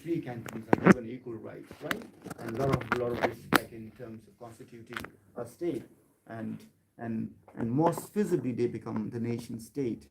three cantons are given equal rights, right? And a lot of respect in terms of constituting a state, and and most feasibly they become the nation state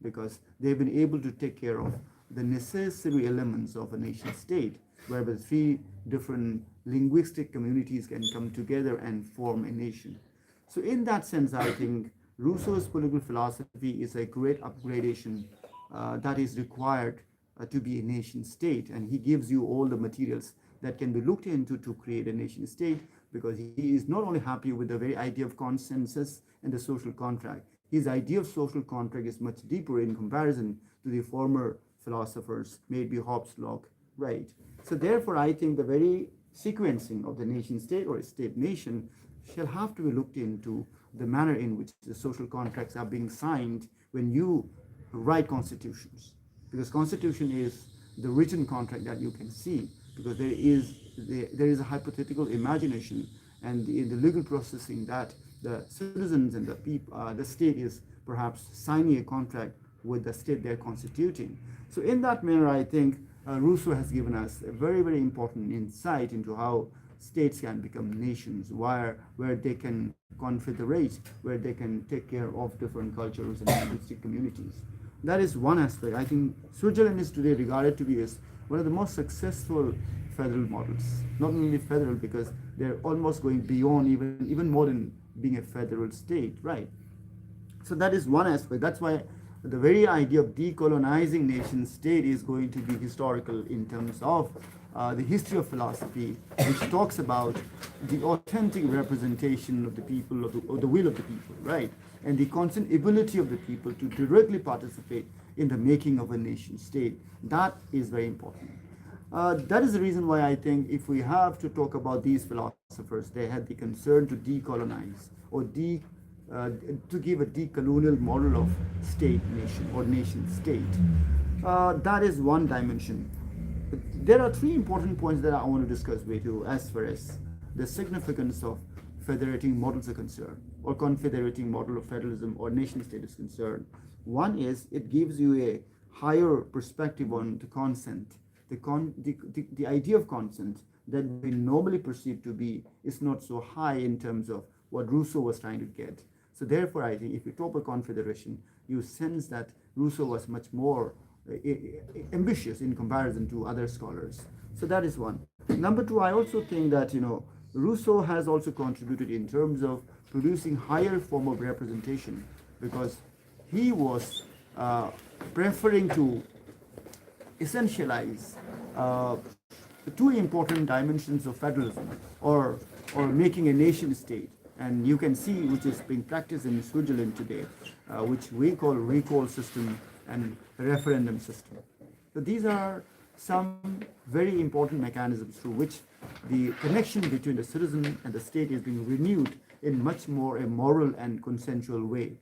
because they've been able to take care of the necessary elements of a nation state, where the three different linguistic communities can come together and form a nation. So, in that sense, I think Rousseau's political philosophy is a great upgradation that is required to be a nation state, and he gives you all the materials that can be looked into to create a nation state, because he is not only happy with the very idea of consensus and the social contract. His idea of social contract is much deeper in comparison to the former philosophers, maybe Hobbes, Locke, right? So therefore, I think the very sequencing of the nation state or state nation shall have to be looked into the manner in which the social contracts are being signed when you write constitutions, because constitution is the written contract that you can see, because there is a hypothetical imagination and in the legal processing that the citizens and the people, the state is perhaps signing a contract with the state they're constituting. So in that manner, I think Rousseau has given us a very, very important insight into how states can become nations, where they can confederate, where they can take care of different cultures and linguistic communities. That is one aspect. I think Switzerland is today regarded to be as one of the most successful federal models. Not only federal, because they're almost going beyond even more than being a federal state, right? So that is one aspect. That's why the very idea of decolonizing nation state is going to be historical in terms of the history of philosophy, which talks about the authentic representation of the people, of the will of the people, right? And the constant ability of the people to directly participate in the making of a nation state. That is very important. That is the reason why I think if we have to talk about these philosophers, they had the concern to decolonize or to give a decolonial model of state nation or nation state. That is one dimension. There are three important points that I want to discuss with you as far as the significance of federating models are concerned, or confederating model of federalism or nation state is concerned. One is it gives you a higher perspective on the consent. The idea of consent that we normally perceive to be is not so high in terms of what Rousseau was trying to get. So therefore, I think if you talk about confederation, you sense that Rousseau was much more ambitious in comparison to other scholars. So that is one. Number two, I also think that Rousseau has also contributed in terms of producing higher form of representation, because he was preferring to essentialize the two important dimensions of federalism or making a nation state. And you can see which is being practiced in Switzerland today, which we call recall system and referendum system. So these are some very important mechanisms through which the connection between the citizen and the state is being renewed in much more a moral and consensual way.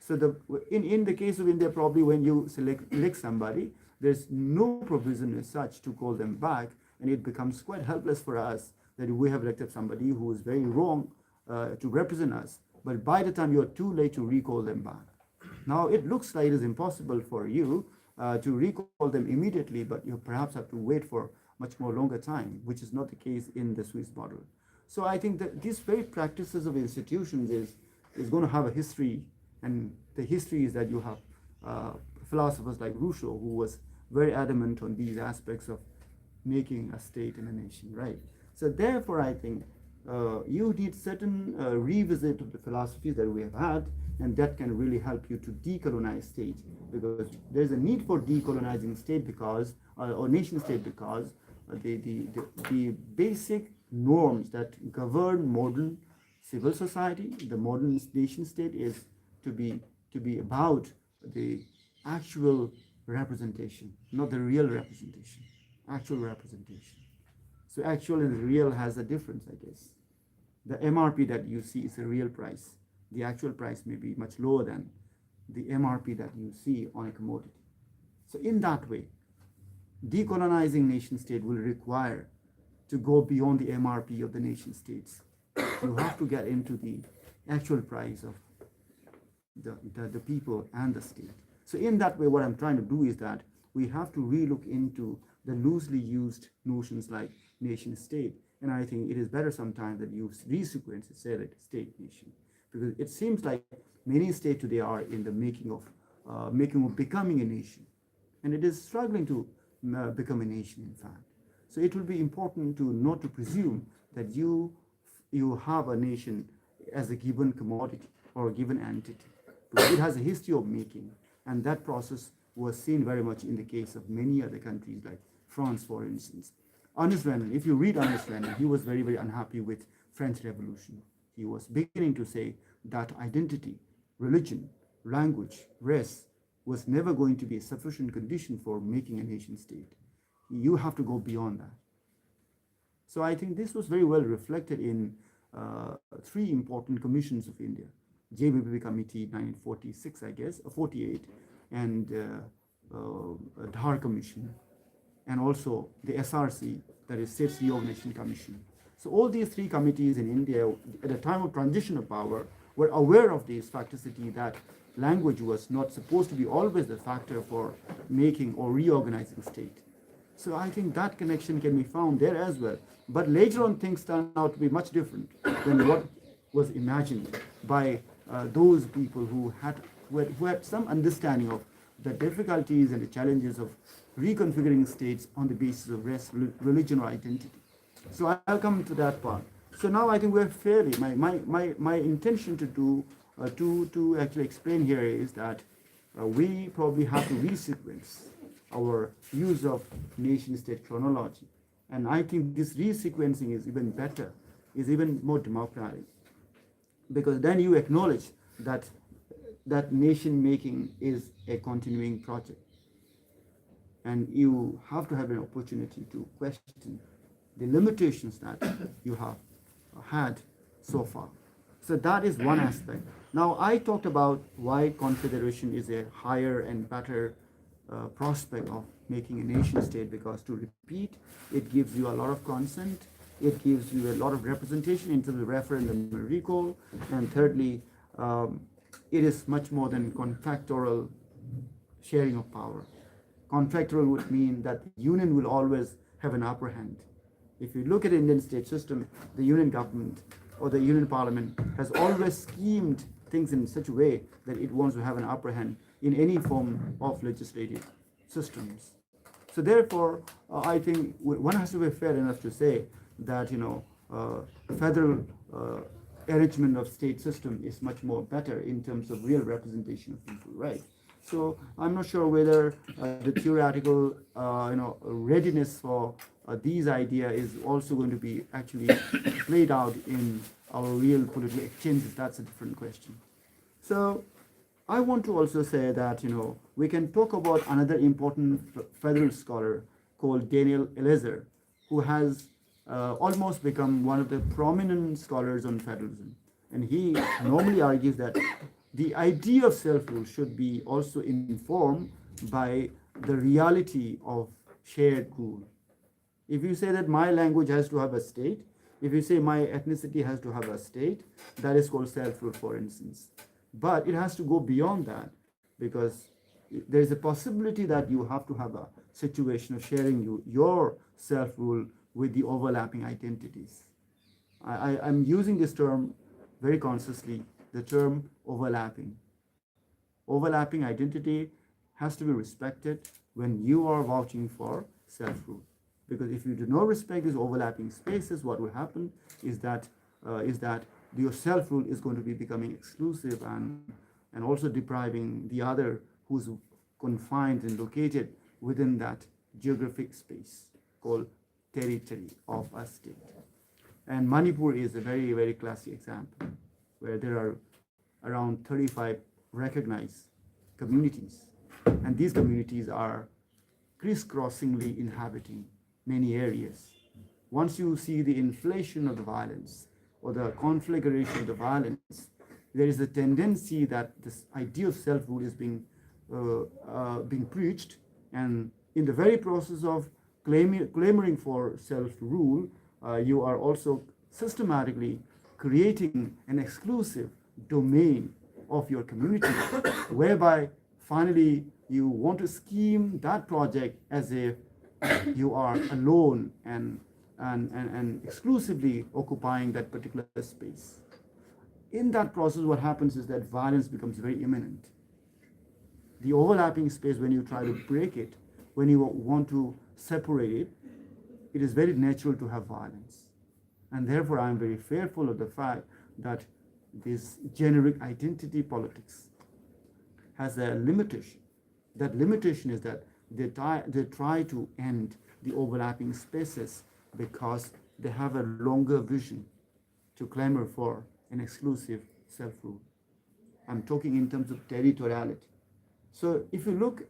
So in the case of India, probably when you elect somebody, there's no provision as such to call them back, and it becomes quite helpless for us that we have elected somebody who is very wrong to represent us, but by the time you're too late to recall them back. Now it looks like it is impossible for you to recall them immediately, but you perhaps have to wait for much more longer time, which is not the case in the Swiss model. So I think that these very practices of institutions is going to have a history, and the history is that you have philosophers like Rousseau, who was very adamant on these aspects of making a state and a nation, right? So therefore, I think you need certain revisit of the philosophies that we have had, and that can really help you to decolonize state, because there's a need for decolonizing state because or nation state, because the basic norms that govern modern civil society, the modern nation state, is to be about the actual representation, not the real representation, actual representation. So actual and real has a difference, I guess. The MRP that you see is a real price. The actual price may be much lower than the MRP that you see on a commodity. So in that way, decolonizing nation state will require to go beyond the MRP of the nation states. You have to get into the actual price of the people and the state. So in that way, what I'm trying to do is that we have to relook into the loosely used notions like nation state. And I think it is better sometimes that you resequence it, say that state nation, because it seems like many states today are in the making of becoming a nation, and it is struggling to become a nation, in fact. So it will be important to not to presume that you have a nation as a given commodity or a given entity, because it has a history of making, and that process was seen very much in the case of many other countries like France, for instance. Ernest Renan, if you read Ernest Renan, he was very, very unhappy with French Revolution. He was beginning to say that identity, religion, language, race was never going to be a sufficient condition for making a nation state. You have to go beyond that. So I think this was very well reflected in three important commissions of India. JBB Committee 1946, I guess, 48, and Dhar Commission, and also the SRC, that is States Reorganization Commission. So all these three committees in India at the time of transition of power were aware of this facticity that language was not supposed to be always the factor for making or reorganizing state. So I think that connection can be found there as well. But later on, things turned out to be much different than what was imagined by those people who had some understanding of the difficulties and the challenges of reconfiguring states on the basis of race, religion, or identity. So I'll come to that part. So now I think we're fairly, my intention to do, to actually explain here is that we probably have to resequence our use of nation-state chronology. And I think this resequencing is even better, is even more democratic, because then you acknowledge that nation making is a continuing project, and you have to have an opportunity to question the limitations that you have had so far. So that is one aspect. Now I talked about why confederation is a higher and better prospect of making a nation state, because, to repeat, it gives you a lot of consent, it gives you a lot of representation in terms of referendum and recall, and thirdly, it is much more than contractual sharing of power. Contractual would mean that the union will always have an upper hand. If you look at the Indian state system, the union government or the union parliament has always schemed things in such a way that it wants to have an upper hand in any form of legislative systems. So therefore, I think one has to be fair enough to say that federal arrangement of state system is much more better in terms of real representation of people, right? So I'm not sure whether the theoretical readiness for these ideas is also going to be actually played out in our real political exchanges. That's a different question. So I want to also say that we can talk about another important federal scholar called Daniel Ellazar, who has almost become one of the prominent scholars on federalism. And he normally argues that the idea of self-rule should be also informed by the reality of shared rule. If you say that my language has to have a state, if you say my ethnicity has to have a state, that is called self-rule, for instance. But it has to go beyond that, because there is a possibility that you have to have a situation of sharing your self-rule with the overlapping identities. I'm using this term very consciously, the term overlapping. Overlapping identity has to be respected when you are vouching for self-rule. Because if you do not respect these overlapping spaces, what will happen is that your self-rule is going to be becoming exclusive and also depriving the other who's confined and located within that geographic space called territory of a state. And Manipur is a very, very classic example, where there are around 35 recognized communities, and these communities are crisscrossingly inhabiting many areas. Once you see the inflation of the violence or the conflagration of the violence, there is a tendency that this idea of self-rule is being preached, and in the very process of clamoring for self-rule, you are also systematically creating an exclusive domain of your community, whereby finally you want to scheme that project as a you are alone and exclusively occupying that particular space. In that process, what happens is that violence becomes very imminent. The overlapping space, when you try to break it, when you want to separate it, it is very natural to have violence. And therefore, I am very fearful of the fact that this generic identity politics has a limitation. That limitation is that they try to end the overlapping spaces because they have a longer vision to clamor for an exclusive self-rule. I'm talking in terms of territoriality. So if you look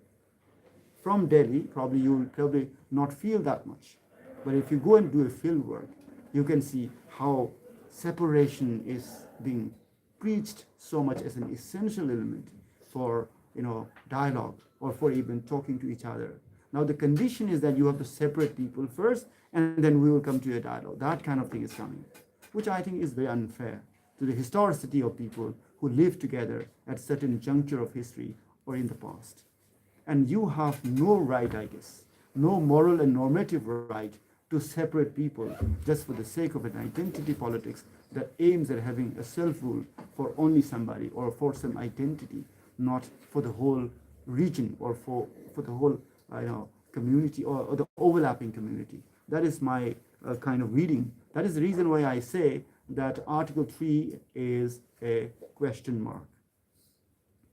from Delhi, probably you will probably not feel that much. But if you go and do a field work, you can see how separation is being preached so much as an essential element for dialogue or for even talking to each other. Now the condition is that you have to separate people first, and then we will come to a dialogue. That kind of thing is coming, which I think is very unfair to the historicity of people who live together at certain juncture of history or in the past. And you have no right, I guess, no moral and normative right to separate people just for the sake of an identity politics that aims at having a self-rule for only somebody or for some identity, not for the whole region or for the whole community or the overlapping community. That is my kind of reading. That is the reason why I say that Article 3 is a question mark.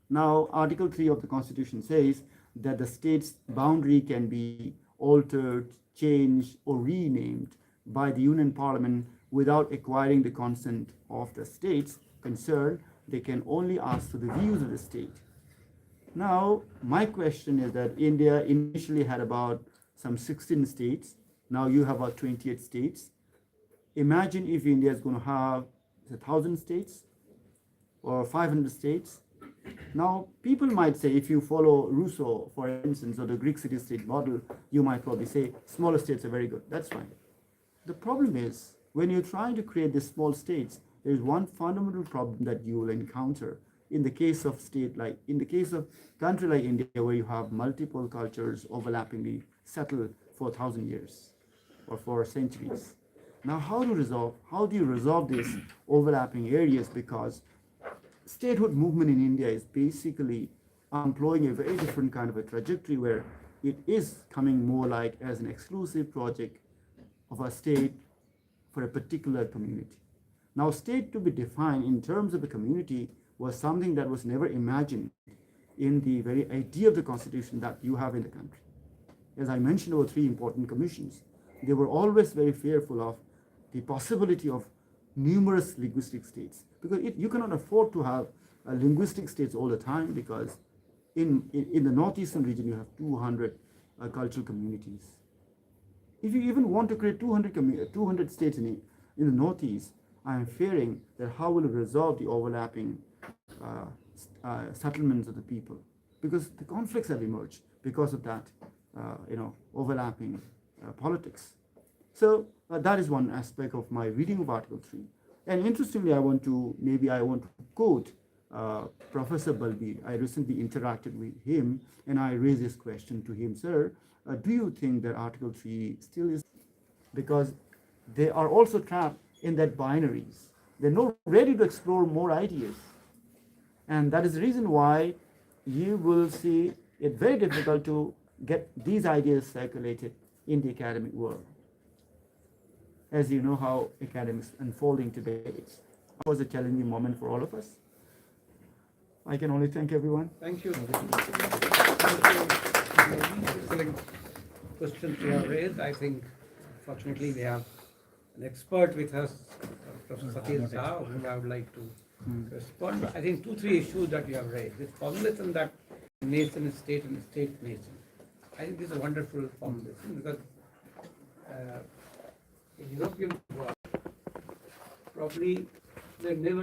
Now, Article 3 of the Constitution says that the state's boundary can be altered, changed, or renamed by the Union Parliament without acquiring the consent of the states concerned. They can only ask for the views of the state. Now, my question is that India initially had about some 16 states. Now you have about 28 states. Imagine if India is going to have 1,000 states or 500 states. Now, people might say, if you follow Rousseau, for instance, or the Greek city-state model, you might probably say smaller states are very good. That's fine. The problem is, when you're trying to create these small states, there is one fundamental problem that you will encounter in the case of country like India, where you have multiple cultures overlappingly settled for 1,000 years or for centuries. Now, how do you resolve these overlapping areas? Because statehood movement in India is basically employing a very different kind of a trajectory where it is coming more like as an exclusive project of a state for a particular community. Now, state to be defined in terms of a community was something that was never imagined in the very idea of the Constitution that you have in the country. As I mentioned, over 3 important commissions, they were always very fearful of the possibility of numerous linguistic states, because you cannot afford to have linguistic states all the time, because in the northeastern region you have 200 cultural communities. If you even want to create 200 states in the northeast, I am fearing that how will it resolve the overlapping settlements of the people, because the conflicts have emerged because of that overlapping politics. So that is one aspect of my reading of Article 3. And interestingly, I want to quote Professor Balbir. I recently interacted with him and I raised this question to him, sir, do you think that Article 3 still is, because they are also trapped in that binaries. They're not ready to explore more ideas. And that is the reason why you will see it very difficult to get these ideas circulated in the academic world. As you know how academics unfolding today is. It was a challenging moment for all of us. I can only thank everyone. Thank you. Excellent questions you have raised. I think, fortunately, we have an expert with us, Professor Satish Jha, whom I would like to respond. I think 2-3 issues that you have raised. This formulation that nation is state and state nation. I think this is a wonderful formulation, because in European world, probably they never